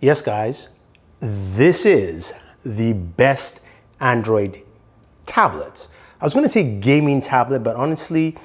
Yes, guys, this is the best Android tablet. I was going to say gaming tablet, but honestly,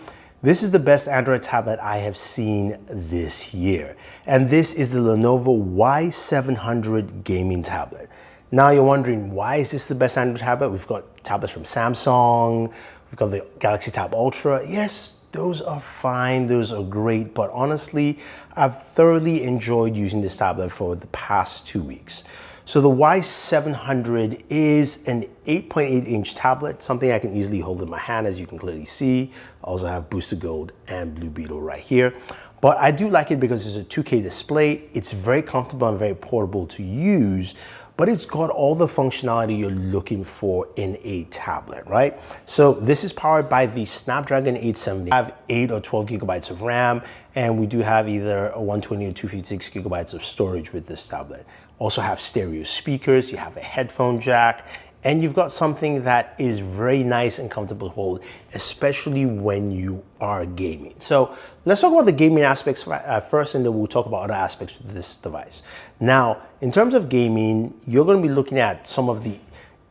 this is the best Android tablet I have seen this year. And this is the Lenovo Y700 gaming tablet. Now you're wondering, why is this the best Android tablet? We've got tablets from Samsung, we've got the Galaxy Tab Ultra. Yes, those are fine, those are great, but honestly, I've thoroughly enjoyed using this tablet for the past 2 weeks. So the Y700 is an 8.8-inch tablet, something I can easily hold in my hand, as you can clearly see. I also have Booster Gold and Blue Beetle right here. But I do like it because it's a 2K display. It's very comfortable and very portable to use, but it's got all the functionality you're looking for in a tablet, right? So this is powered by the Snapdragon 870. We have 8 or 12 gigabytes of RAM, and we do have either a 120 or 256 gigabytes of storage with this tablet. Also have stereo speakers, you have a headphone jack, and you've got something that is very nice and comfortable to hold, especially when you are gaming. So let's talk about the gaming aspects first, and then we'll talk about other aspects of this device. Now, in terms of gaming, you're going to be looking at some of the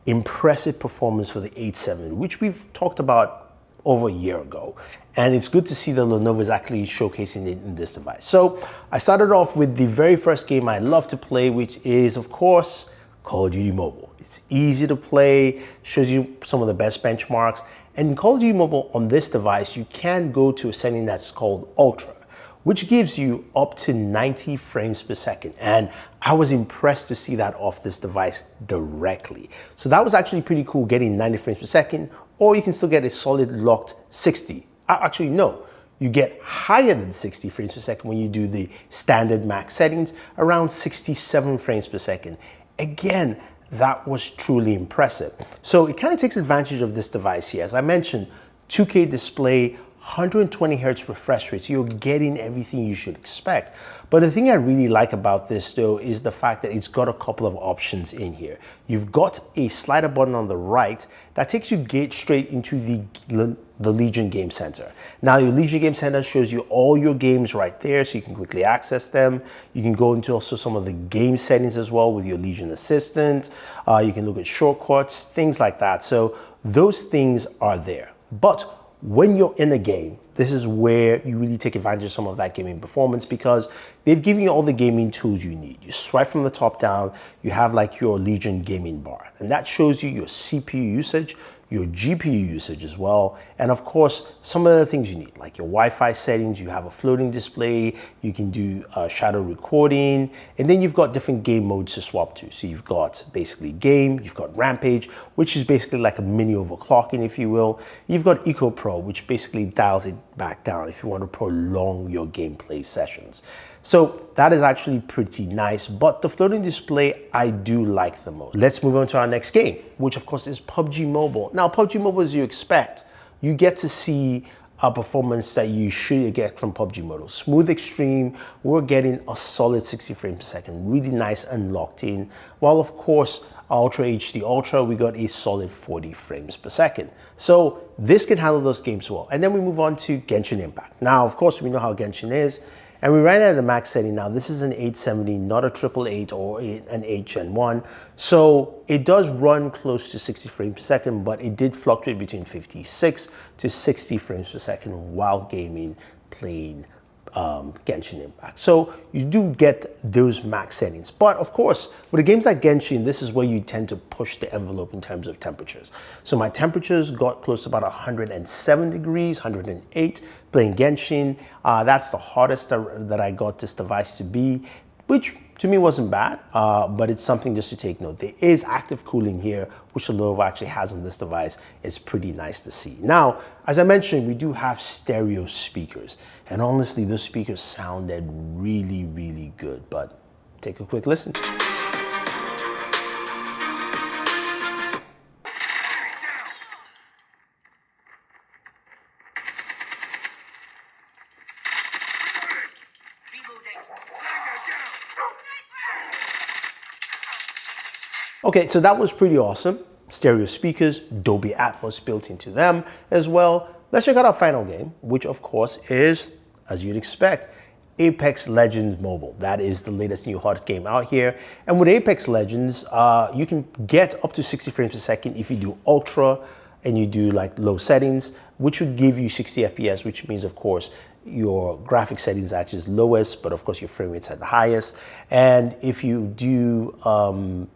impressive performance for the 870, which we've talked about over a year ago. And it's good to see that Lenovo is actually showcasing it in this device. So I started off with the very first game I love to play, which is, of course, Call of Duty Mobile. It's easy to play, shows you some of the best benchmarks. And in Call of Duty Mobile on this device, you can go to a setting that's called Ultra, which gives you up to 90 frames per second. And I was impressed to see that off this device directly. So that was actually pretty cool, getting 90 frames per second, or you can still get a solid locked 60. Actually, no. You get higher than 60 frames per second when you do the standard max settings, around 67 frames per second. Again, that was truly impressive. So it kind of takes advantage of this device here. As I mentioned, 2K display, 120 hertz refresh rate, so you're getting everything you should expect. But the thing I really like about this though is the fact that it's got a couple of options in here. You've got a slider button on the right that takes you straight into the Legion Game Center. Now your Legion Game Center shows you all your games right there, so you can quickly access them. You can go into also some of the game settings as well with your Legion Assistant. You can look at shortcuts, things like that. So those things are there. But when you're in a game, this is where you really take advantage of some of that gaming performance, because they've given you all the gaming tools you need. You swipe from the top down, you have like your Legion gaming bar, and that shows you your CPU usage, your GPU usage as well, and of course some of the things you need, like your Wi-Fi settings. You have a floating display, you can do shadow recording, and then you've got different game modes to swap to. So you've got basically game, you've got Rampage, which is basically like a mini overclocking, if you will. You've got Eco Pro, which basically dials it back down if you want to prolong your gameplay sessions. So that is actually pretty nice, but the floating display I do like the most. Let's move on to our next game, which of course is PUBG Mobile. Now PUBG Mobile, as you expect, you get to see a performance that you should get from PUBG Mobile. Smooth Extreme, we're getting a solid 60 frames per second, really nice and locked in. While of course Ultra HD Ultra, we got a solid 40 frames per second. So this can handle those games well. And then we move on to Genshin Impact. Now, of course, we know how Genshin is. And we ran it at the max setting. Now this is an 870, not a 888 or an 8 Gen 1. So it does run close to 60 frames per second, but it did fluctuate between 56 to 60 frames per second while gaming, playing Genshin Impact. So you do get those max settings. But of course, with the games like Genshin, this is where you tend to push the envelope in terms of temperatures. So my temperatures got close to about 107 degrees, 108 playing Genshin. That's the hottest that I got this device to be, which to me wasn't bad, but it's something just to take note. There is active cooling here, which Lenovo actually has on this device. It's pretty nice to see. Now, as I mentioned, we do have stereo speakers, and honestly, those speakers sounded really, really good, but take a quick listen. Okay, so that was pretty awesome. Stereo speakers, Dolby Atmos built into them as well. Let's check out our final game, which of course is, as you'd expect, Apex Legends Mobile. That is the latest new hot game out here. And with Apex Legends, you can get up to 60 frames per second if you do ultra and you do like low settings, which would give you 60 FPS, which means of course your graphic settings are actually lowest, but of course your frame rate's at the highest. And if you do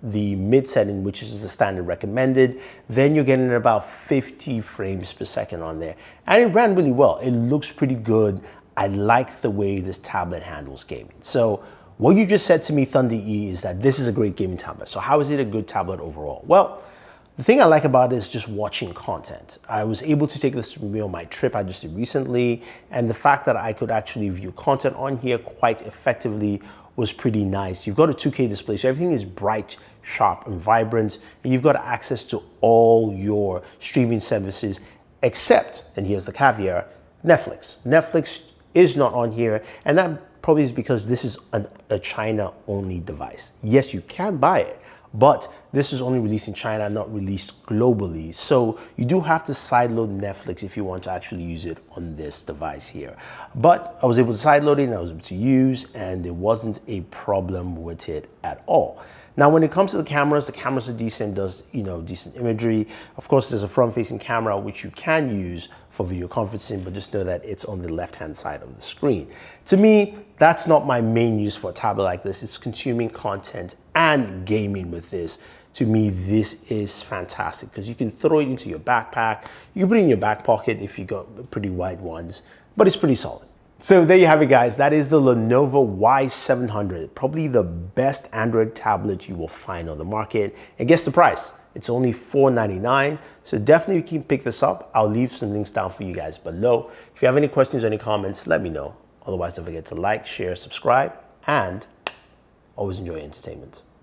the mid setting, which is the standard recommended, then you're getting about 50 frames per second on there. And it ran really well. It looks pretty good. I like the way this tablet handles gaming. So what you just said to me, Thunder E, is that this is a great gaming tablet. So how is it a good tablet overall? Well, the thing I like about it is just watching content. I was able to take this with me on my trip I just did recently, and the fact that I could actually view content on here quite effectively was pretty nice. You've got a 2K display, so everything is bright, sharp, and vibrant, and you've got access to all your streaming services except, and here's the caveat, Netflix. Netflix is not on here, and that probably is because this is a China-only device. Yes, you can buy it, but this is only released in China, not released globally. So you do have to sideload Netflix if you want to actually use it on this device here. But I was able to sideload it and I was able to use, and there wasn't a problem with it at all. Now, when it comes to the cameras are decent, does, decent imagery. Of course, there's a front-facing camera, which you can use for video conferencing, but just know that it's on the left-hand side of the screen. To me, that's not my main use for a tablet like this. It's consuming content and gaming with this. To me, this is fantastic because you can throw it into your backpack. You can put it in your back pocket if you got pretty wide ones, but it's pretty solid. So there you have it, guys. That is the Lenovo Y700, probably the best Android tablet you will find on the market. And guess the price? It's only $499. So definitely you can pick this up. I'll leave some links down for you guys below. If you have any questions or any comments, let me know. Otherwise, don't forget to like, share, subscribe, and always enjoy entertainment.